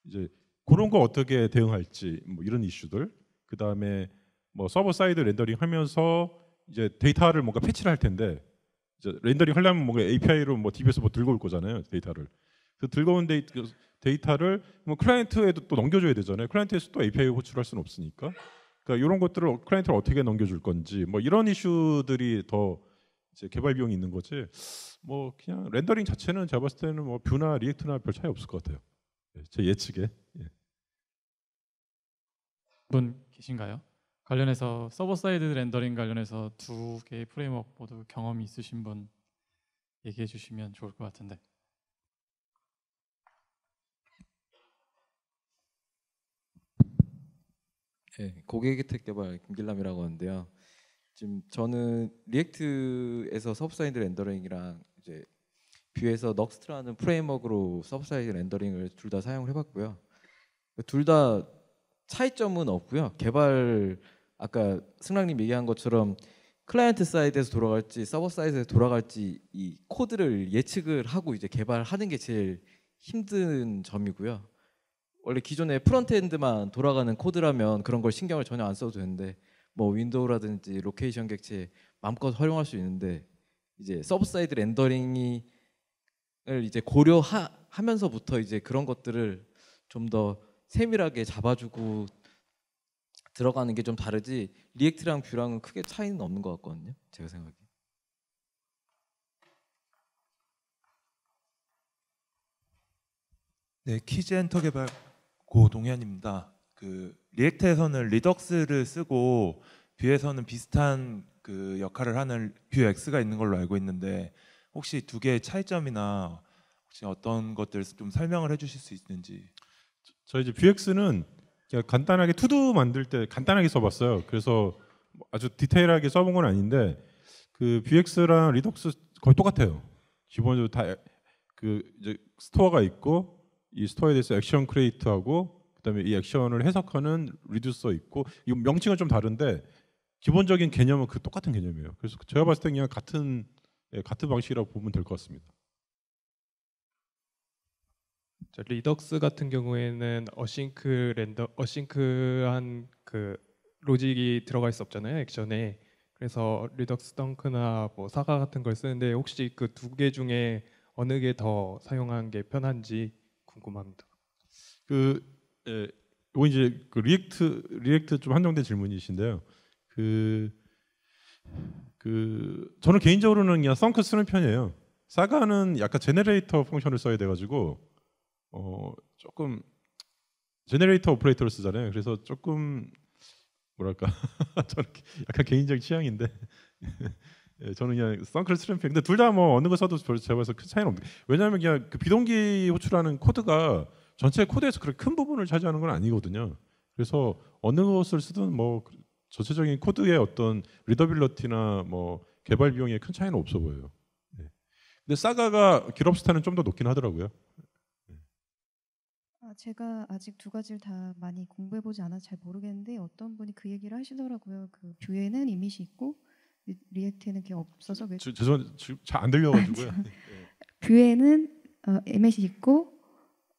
이제 그런 거 어떻게 대응할지 뭐 이런 이슈들. 그다음에 뭐 서버 사이드 렌더링 하면서 이제 데이터를 뭔가 패치를 할 텐데 이제 렌더링 하려면 뭔가 API로 뭐 DB에서 뭐 들고 올 거잖아요, 데이터를. 그 들고 온 데이터를 뭐 클라이언트에도 또 넘겨줘야 되잖아요. 클라이언트에서 또 API 호출할 수는 없으니까. 그러니까 이런 것들을 클라이언트를 어떻게 넘겨줄 건지 뭐 이런 이슈들이 더 이제 개발 비용이 있는 거지. 뭐 그냥 렌더링 자체는 제가 봤을 때는 뭐 뷰나 리액트나 별 차이 없을 것 같아요. 제 예측에. 예. 분 계신가요? 관련해서 서버 사이드 렌더링 관련해서 두 개의 프레임워크 모두 경험이 있으신 분 얘기해 주시면 좋을 것 같은데. 네, 고객혜택 개발 김길남이라고 하는데요. 지금 저는 리액트에서 서브 사이드 렌더링이랑 이제 뷰에서 넉스트라는 프레임워크로 서브 사이드 렌더링을 둘 다 사용을 해봤고요. 둘 다 차이점은 없고요. 개발 아까 승랑님 얘기한 것처럼 클라이언트 사이드에서 돌아갈지 서버 사이드에서 돌아갈지 이 코드를 예측을 하고 이제 개발하는 게 제일 힘든 점이고요. 원래 기존에 프론트엔드만 돌아가는 코드라면 그런 걸 신경을 전혀 안 써도 되는데 뭐 윈도우라든지 로케이션 객체 마음껏 활용할 수 있는데 이제 서버 사이드 렌더링을 이제 고려하면서부터 이제 그런 것들을 좀 더 세밀하게 잡아주고 들어가는 게 좀 다르지 리액트랑 뷰랑은 크게 차이는 없는 것 같거든요. 제가 생각에. 네, 키즈 엔터 개발 고동현입니다. 그 리액트에서는 리덕스를 쓰고 뷰에서는 비슷한 그 역할을 하는 뷰 X가 있는 걸로 알고 있는데 혹시 두 개의 차이점이나 혹시 어떤 것들 좀 설명을 해주실 수 있는지. 저 이제 뷰엑스는 그냥 간단하게 투두 만들 때 간단하게 써봤어요. 그래서 아주 디테일하게 써본 건 아닌데 그 뷰엑스랑 리덕스 거의 똑같아요. 기본적으로 다 그 이제 스토어가 있고 이 스토어에 대해서 액션 크리에이트하고 그다음에 이 액션을 해석하는 리듀서 있고 이 명칭은 좀 다른데 기본적인 개념은 그 똑같은 개념이에요. 그래서 제가 봤을 때 그냥 같은 방식이라고 보면 될 것 같습니다. 리덕스 같은 경우에는 어싱크한 그 로직이 들어갈 수 없잖아요, 액션에. 그래서 리덕스 덩크나 뭐 사가 같은 걸 쓰는데 혹시 그 두 개 중에 어느 게 더 사용하는 게 편한지 궁금합니다. 이거 이제 그 리액트 좀 한정된 질문이신데요. 저는 개인적으로는 그냥 썬크 쓰는 편이에요. 사가는 약간 제네레이터 펑션을 써야 돼가지고 조금 제네레이터 오퍼레이터를 쓰잖아요. 그래서 조금 뭐랄까 저는 약간 개인적 취향인데 저는 그냥 썬크를 쓰는 편. 근데 둘 다 뭐 어느 거 써도 제가 봐서 큰 차이는 없는. 왜냐하면 그냥 그 비동기 호출하는 코드가 전체 코드에서 그렇게 큰 부분을 차지하는 건 아니거든요. 그래서 어느 것을 쓰든 뭐 전체적인 코드의 어떤 리더빌러티나 뭐 개발 비용에 큰 차이는 없어 보여요. 네. 근데 사가가 기럽스타는 좀 더 높긴 하더라고요. 제가 아직 두 가지를 다 많이 공부해보지 않아서 잘 모르겠는데 어떤 분이 그 얘기를 하시더라고요. 그 뷰에는 이밋이 있고 리액트에는 그게 없어서 죄송한데 지금 잘 안 들려가지고요. 뷰에는 이밋이 있고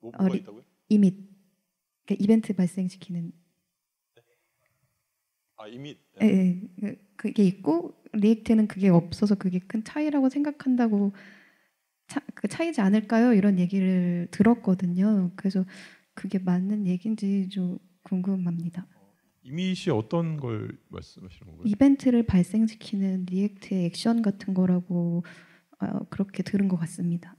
뭐가 있다고요? 이밋 그러니까 이벤트 발생시키는 이밋. 그게 있고 리액트에는 그게 없어서 그게 큰 차이라고 생각한다고 그 차이지 않을까요? 이런 얘기를 들었거든요. 그래서 그게 맞는 얘기인지 좀 궁금합니다. 이밋이 어떤 걸 말씀하시는 건가요? 이벤트를 발생시키는 리액트의 액션 같은 거라고 그렇게 들은 것 같습니다.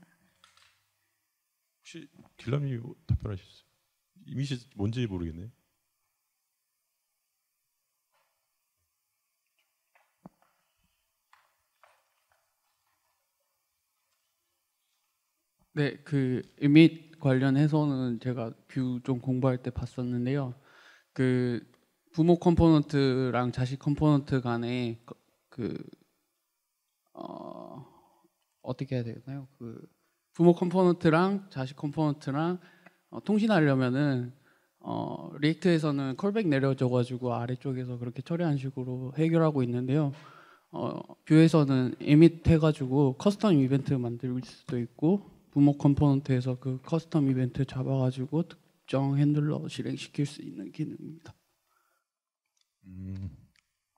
혹시 길남이 답변하셨어요? 이밋이 뭔지 모르겠네요. 네, 그 이밋 관련해서는 제가 뷰 좀 공부할 때 봤었는데요. 그 부모 컴포넌트랑 자식 컴포넌트 간에 어떻게 해야 되나요? 그 부모 컴포넌트랑 자식 컴포넌트랑 통신하려면은 리액트에서는 컬백 내려져가지고 아래쪽에서 그렇게 처리한 식으로 해결하고 있는데요. 뷰에서는 에밋 해가지고 커스텀 이벤트 만들 수도 있고 부모 컴포넌트에서 그 커스텀 이벤트 잡아가지고 특정 핸들러 실행시킬 수 있는 기능입니다.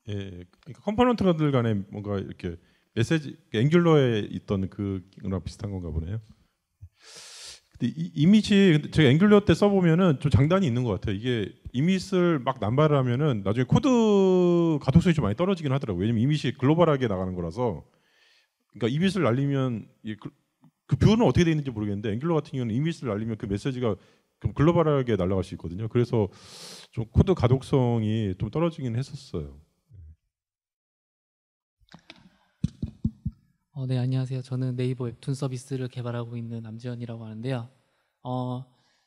예, 그러니까 컴포넌트들 간에 뭔가 이렇게 메시지 앵귤러에 있던 그거랑 비슷한 건가 보네요. 근데 이밋이 제가 앵귤러 때 써보면은 좀 장단이 있는 것 같아요. 이게 이밋을 막 남발을 하면은 나중에 코드 가독성이 좀 많이 떨어지긴 하더라고요. 왜냐면 이밋이 글로벌하게 나가는 거라서. 그러니까 이밋을 날리면 그 뷰는 어떻게 돼 있는지 모르겠는데 앵귤러 같은 경우는 이밋을 날리면 그 메시지가 좀 글로벌하게 날아갈 수 있거든요. 그래서 좀 코드 가독성이 좀 떨어지긴 했었어요. 네, 안녕하세요. 저는 네이버 웹툰 서비스를 개발하고 있는 남지현이라고 하는데요.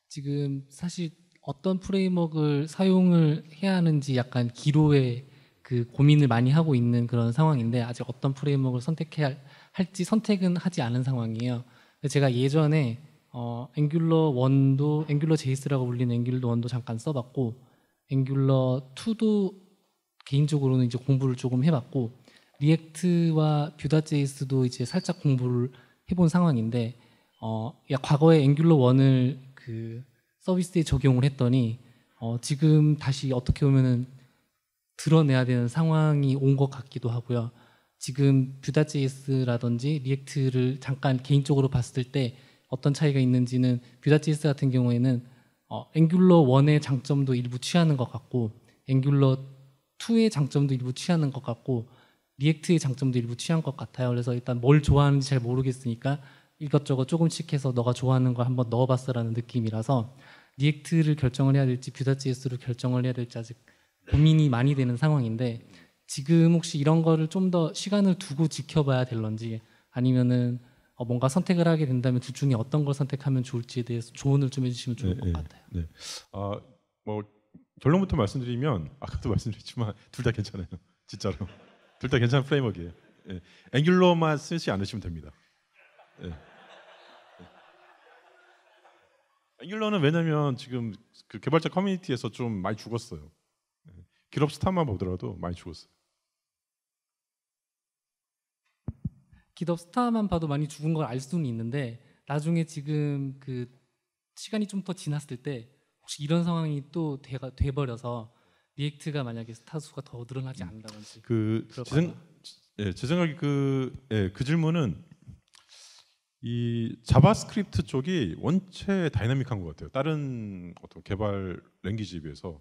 지금 사실 어떤 프레임워크를 사용을 해야 하는지 약간 기로에 그 고민을 많이 하고 있는 그런 상황인데 아직 어떤 프레임워크를 선택해야 할지 선택은 하지 않은 상황이에요. 제가 예전에 앵귤러 1도 앵귤러 JS라고 불리는 앵귤러 1도 잠깐 써봤고 앵귤러 2도 개인적으로는 이제 공부를 조금 해봤고 리액트와 뷰.js도 이제 살짝 공부를 해본 상황인데 과거에 앵귤러 1을 그 서비스에 적용을 했더니 지금 다시 어떻게 보면은 드러내야 되는 상황이 온 것 같기도 하고요. 지금 뷰.js라든지 리액트를 잠깐 개인적으로 봤을 때 어떤 차이가 있는지는 뷰.js 같은 경우에는 앵귤러 1의 장점도 일부 취하는 것 같고 앵귤러 2의 장점도 일부 취하는 것 같고 리액트의 장점도 일부 취한 것 같아요. 그래서 일단 뭘 좋아하는지 잘 모르겠으니까 이것저것 조금씩 해서 너가 좋아하는 거 한번 넣어봤어라는 느낌이라서 리액트를 결정을 해야 될지 뷰.js로 결정을 해야 될지 아직 고민이 많이 되는 상황인데 지금 혹시 이런 거를 좀 더 시간을 두고 지켜봐야 될런지 아니면은 뭔가 선택을 하게 된다면 둘 중에 어떤 걸 선택하면 좋을지에 대해서 조언을 좀 해주시면 좋을 것 같아요. 네. 뭐 결론부터 말씀드리면 아까도 말씀드렸지만 둘 다 괜찮아요. 진짜로 둘 다 괜찮은 프레임워크예요. 예. 앵귤러만 쓰지 않으시면 됩니다. 예. 앵귤러는 왜냐면 지금 그 개발자 커뮤니티에서 좀 많이 죽었어요. 길업 스타만 보더라도 많이 죽었어요. 깃업 스타만 봐도 많이 죽은 걸 알 수는 있는데 나중에 지금 그 시간이 좀 더 지났을 때 혹시 이런 상황이 또 돼버려서 리액트가 만약에 스타 수가 더 늘어나지 않는다든지 제 생각에 그 질문은 이 자바스크립트 쪽이 원체 다이나믹한 것 같아요. 다른 어떤 개발 랭귀지에 비해서.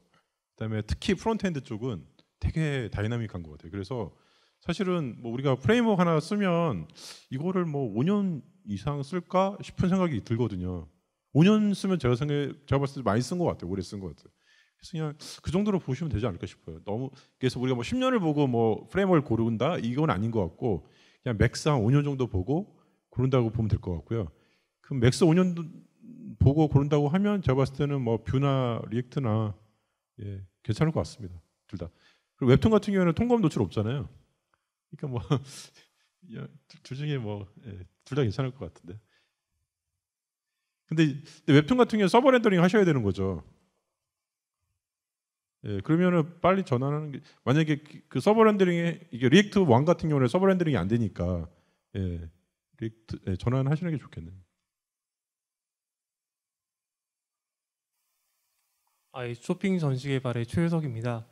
그다음에 특히 프론트엔드 쪽은 되게 다이나믹한 것 같아요. 그래서 사실은 뭐 우리가 프레임워크 하나 쓰면 이거를 뭐 5년 이상 쓸까 싶은 생각이 들거든요. 5년 쓰면 제가 봤을 때 많이 쓴 것 같아요. 오래 쓴 것 같아요. 그래서 그냥 그 정도로 보시면 되지 않을까 싶어요. 너무 그래서 우리가 뭐 10년을 보고 뭐 프레임워크를 고른다 이건 아닌 것 같고 그냥 맥스 한 5년 정도 보고 고른다고 보면 될 것 같고요. 그럼 맥스 5년 보고 고른다고 하면 제가 봤을 때는 뭐 뷰나 리액트나 괜찮을 것 같습니다. 둘 다. 그리고 웹툰 같은 경우에는 통과음 노출 없잖아요. 그러니까 뭐 둘 중에 뭐 둘 다 괜찮을 것 같은데. 근데 웹툰 같은 경우에 서버 렌더링 하셔야 되는 거죠. 그러면은 빨리 전환하는 게 만약에 그 서버 렌더링에 이게 리액트 1 같은 경우는 서버 렌더링이 안 되니까 리액트 전환하시는 게 좋겠네요. 쇼핑 전시 개발의 최유석입니다.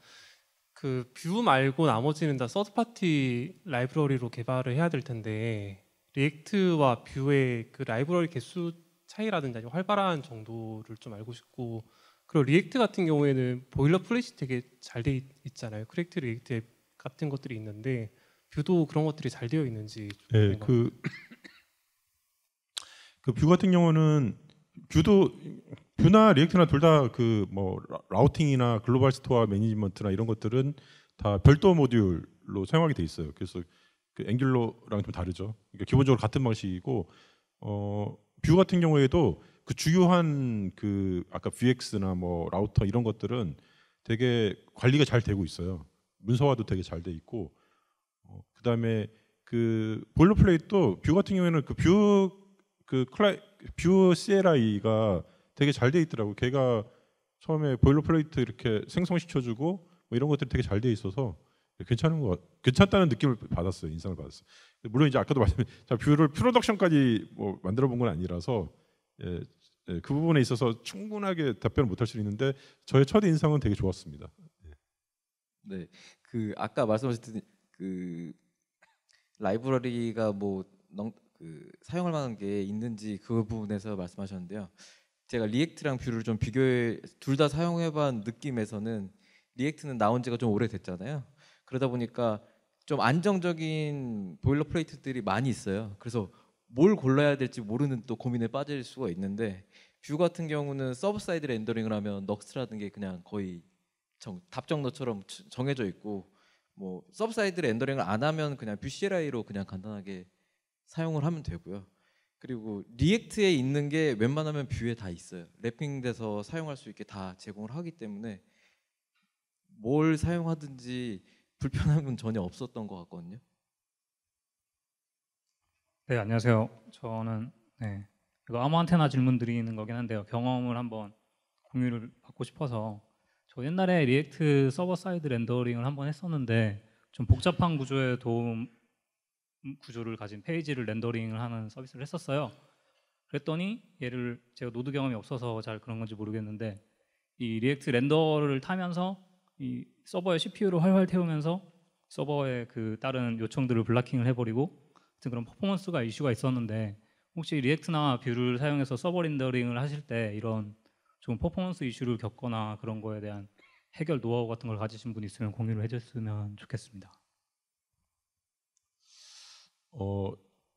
그 뷰 말고 나머지는 다 서드 파티 라이브러리로 개발을 해야 될 텐데 리액트와 뷰의 그 라이브러리 개수 차이라든지 아니면 활발한 정도를 좀 알고 싶고 그리고 리액트 같은 경우에는 보일러플레이트 되게 잘 돼 있잖아요. 크랙트 리액트 앱 같은 것들이 있는데 뷰도 그런 것들이 잘 되어 있는지 그 뷰 같은 경우는 뷰나 리액트나 둘 다 그 뭐 라우팅이나 글로벌 스토어 매니지먼트나 이런 것들은 다 별도 모듈로 사용하게 돼 있어요. 그래서 그 앵귤러랑 좀 다르죠. 그러니까 기본적으로 같은 방식이고 뷰 같은 경우에도 그 주요한 그 아까 VX나 뭐 라우터 이런 것들은 되게 관리가 잘 되고 있어요. 문서화도 되게 잘 돼 있고 그다음에 그 보일러플레이트도 뷰 같은 경우에는 뷰 CLI가 되게 잘 돼 있더라고. 걔가 처음에 보일러플레이트 이렇게 생성시켜주고 뭐 이런 것들이 되게 잘 돼 있어서 괜찮다는 느낌을 받았어요. 인상을 받았어요. 물론 이제 아까도 말씀드린 뷰를 프로덕션까지 뭐 만들어 본 건 아니라서 그 부분에 있어서 충분하게 답변을 못할 수 있는데 저의 첫 인상은 되게 좋았습니다. 네, 그 아까 말씀하셨던 그 라이브러리가 뭐 사용할 만한 게 있는지 그 부분에서 말씀하셨는데요. 제가 리액트랑 뷰를 좀 비교해 둘 다 사용해본 느낌에서는 리액트는 나온 지가 좀 오래됐잖아요. 그러다 보니까 좀 안정적인 보일러플레이트들이 많이 있어요. 그래서 뭘 골라야 될지 모르는 또 고민에 빠질 수가 있는데 뷰 같은 경우는 서브 사이드 렌더링을 하면 넉스라는 게 그냥 거의 답정너처럼 정해져 있고 뭐 서브 사이드 렌더링을 안 하면 그냥 뷰 CLI로 그냥 간단하게 사용을 하면 되고요. 그리고 리액트에 있는 게 웬만하면 뷰에 다 있어요. 랩핑돼서 사용할 수 있게 다 제공을 하기 때문에 뭘 사용하든지 불편함은 전혀 없었던 것 같거든요. 네, 안녕하세요. 저는 이거 아무한테나 질문 드리는 거긴 한데요. 경험을 한번 공유를 받고 싶어서 저 옛날에 리액트 서버 사이드 렌더링을 한번 했었는데 좀 복잡한 구조의 구조를 가진 페이지를 렌더링을 하는 서비스를 했었어요. 그랬더니 얘를 제가 노드 경험이 없어서 잘 그런 건지 모르겠는데 이 리액트 렌더를 타면서 이 서버의 CPU를 활활 태우면서 서버의 그 다른 요청들을 블락킹을 해버리고 그런 퍼포먼스가 이슈가 있었는데 혹시 리액트나 뷰를 사용해서 서버 렌더링을 하실 때 이런 좀 퍼포먼스 이슈를 겪거나 그런 거에 대한 해결 노하우 같은 걸 가지신 분 있으면 공유를 해줬으면 좋겠습니다.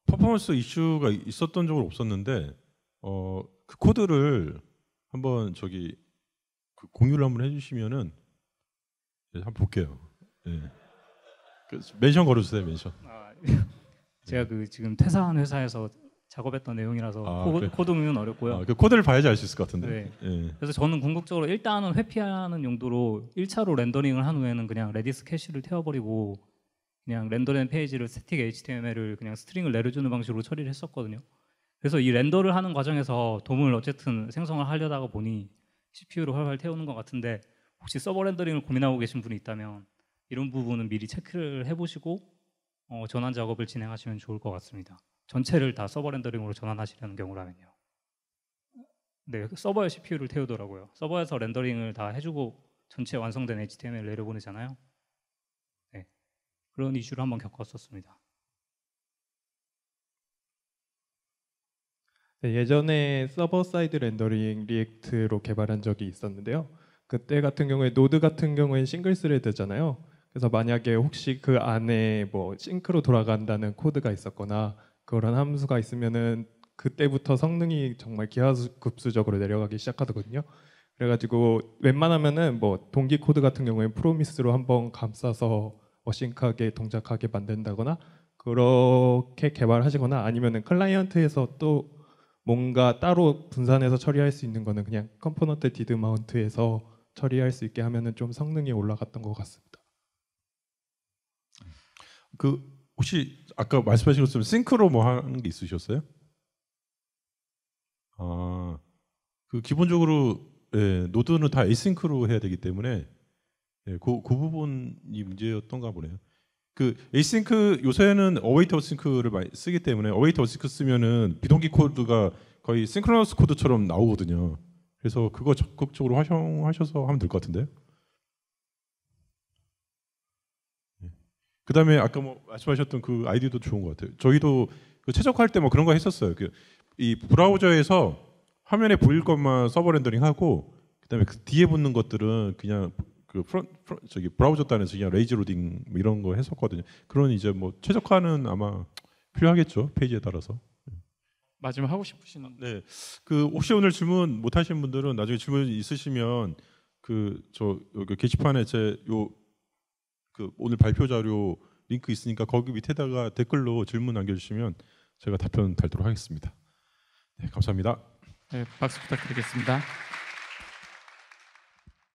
퍼포먼스 이슈가 있었던 적은 없었는데 그 코드를 한번 그 공유를 한번 해주시면은 한번 볼게요. 네. 멘션 걸어주세요. 멘션. 제가 지금 퇴사한 회사에서 작업했던 내용이라서 코딩은 어렵고요. 그 코드를 봐야지 알 수 있을 것 같은데. 네. 네. 그래서 저는 궁극적으로 일단은 회피하는 용도로 1차로 렌더링을 한 후에는 그냥 레디스 캐시를 태워버리고 그냥 렌더된 페이지를 스태틱 HTML을 그냥 스트링을 내려주는 방식으로 처리를 했었거든요. 그래서 이 렌더를 하는 과정에서 돔을 어쨌든 생성을 하려다가 보니 CPU를 활활 태우는 것 같은데 혹시 서버 렌더링을 고민하고 계신 분이 있다면 이런 부분은 미리 체크를 해보시고 전환 작업을 진행하시면 좋을 것 같습니다. 전체를 다 서버 렌더링으로 전환하시려는 경우라면요. 네, 서버에 CPU를 태우더라고요. 서버에서 렌더링을 다 해주고 전체 완성된 HTML 내려보내잖아요. 네, 그런 이슈를 한번 겪었었습니다. 네, 예전에 서버 사이드 렌더링 리액트로 개발한 적이 있었는데요. 그때 같은 경우에 노드 같은 경우에 싱글 스레드잖아요. 그래서 만약에 혹시 그 안에 뭐 싱크로 돌아간다는 코드가 있었거나 그런 함수가 있으면은 그때부터 성능이 정말 기하급수적으로 내려가기 시작하거든요. 그래가지고 웬만하면은 뭐 동기 코드 같은 경우에 프로미스로 한번 감싸서 어싱크하게 동작하게 만든다거나 그렇게 개발하시거나 아니면은 클라이언트에서 또 뭔가 따로 분산해서 처리할 수 있는 거는 그냥 컴포넌트 디드 마운트에서 처리할 수 있게 하면은 좀 성능이 올라갔던 것 같습니다. 혹시 아까 말씀하신 것처럼 싱크로 뭐 하는 게 있으셨어요? 기본적으로 노드는 다 에이싱크로 해야 되기 때문에 그 부분이 문제였던가 보네요. 에이싱크 요새는 어웨이트 어싱크를 많이 쓰기 때문에 어웨이트 어싱크 쓰면은 비동기 코드가 거의 싱크로너스 코드처럼 나오거든요. 그래서 그거 적극적으로 활용하셔서 하면 될 것 같은데요. 그다음에 아까 뭐 말씀하셨던 그 아이디어도 좋은 것 같아요. 저희도 최적화할 때 뭐 그런 거 했었어요. 이 브라우저에서 화면에 보일 것만 서버 렌더링하고 그다음에 그 뒤에 붙는 것들은 그냥 브라우저 단에서 그냥 레이지 로딩 뭐 이런 거 했었거든요. 그런 이제 뭐 최적화는 아마 필요하겠죠. 페이지에 따라서. 마지막 하고 싶으신. 네. 혹시 오늘 질문 못 하신 분들은 나중에 질문 있으시면 여기 게시판에 오늘 발표 자료 링크 있으니까 거기 밑에다가 댓글로 질문 남겨주시면 제가 답변 달도록 하겠습니다. 네, 감사합니다. 네, 박수 부탁드리겠습니다.